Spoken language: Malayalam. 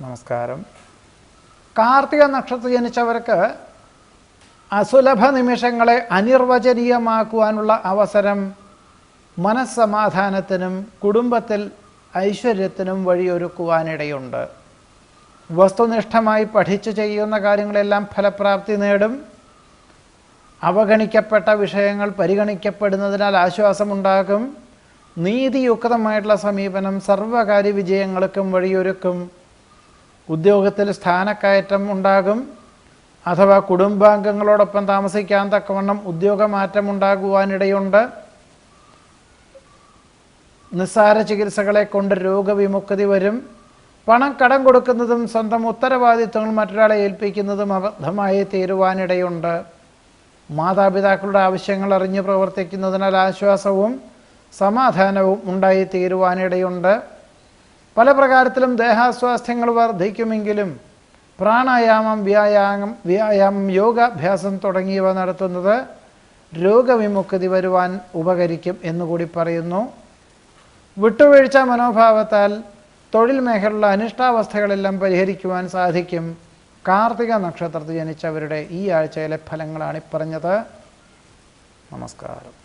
നമസ്കാരം. കാർത്തിക നക്ഷത്രത്തിൽ ജനിച്ചവർക്ക് അസുലഭ നിമിഷങ്ങളെ അനിർവചനീയമാക്കുവാനുള്ള അവസരം മനസ്സമാധാനത്തിനും കുടുംബത്തിൽ ഐശ്വര്യത്തിനും വഴിയൊരുക്കുവാനിടയുണ്ട്. വസ്തുനിഷ്ഠമായി പഠിച്ചു ചെയ്യുന്ന കാര്യങ്ങളെല്ലാം ഫലപ്രാപ്തി നേടും. അവഗണിക്കപ്പെട്ട വിഷയങ്ങൾ പരിഗണിക്കപ്പെടുന്നതിനാൽ ആശ്വാസമുണ്ടാകും. നീതിയുക്തമായിട്ടുള്ള സമീപനം സർവകാര്യ വിജയങ്ങൾക്കും വഴിയൊരുക്കും. ഉദ്യോഗത്തിൽ സ്ഥാനക്കയറ്റം ഉണ്ടാകും. അഥവാ കുടുംബാംഗങ്ങളോടൊപ്പം താമസിക്കാൻ തക്കവണ്ണം ഉദ്യോഗമാറ്റം ഉണ്ടാകുവാനിടയുണ്ട്. നിസ്സാര ചികിത്സകളെ കൊണ്ട് രോഗവിമുക്തി വരും. പണം കടം കൊടുക്കുന്നതും സ്വന്തം ഉത്തരവാദിത്വങ്ങൾ മറ്റൊരാളെ ഏൽപ്പിക്കുന്നതും അബദ്ധമായി തീരുവാനിടയുണ്ട്. മാതാപിതാക്കളുടെ ആവശ്യങ്ങൾ അറിഞ്ഞ് പ്രവർത്തിക്കുന്നതിനാൽ ആശ്വാസവും സമാധാനവും ഉണ്ടായി തീരുവാനിടയുണ്ട്. പല പ്രകാരത്തിലും ദേഹാസ്വാസ്ഥ്യങ്ങൾ വർദ്ധിക്കുമെങ്കിലും പ്രാണായാമം, വ്യായാമം, യോഗാഭ്യാസം തുടങ്ങിയവ നടത്തുന്നത് രോഗവിമുക്തി വരുവാൻ ഉപകരിക്കും എന്നുകൂടി പറയുന്നു. വിട്ടുവീഴ്ച മനോഭാവത്താൽ തൊഴിൽ മേഖലയിലുള്ള അനിഷ്ടാവസ്ഥകളെല്ലാം പരിഹരിക്കുവാൻ സാധിക്കും. കാർത്തിക നക്ഷത്രത്തിൽ ജനിച്ചവരുടെ ഈ ആഴ്ചയിലെ ഫലങ്ങളാണ് പറഞ്ഞത്. നമസ്കാരം.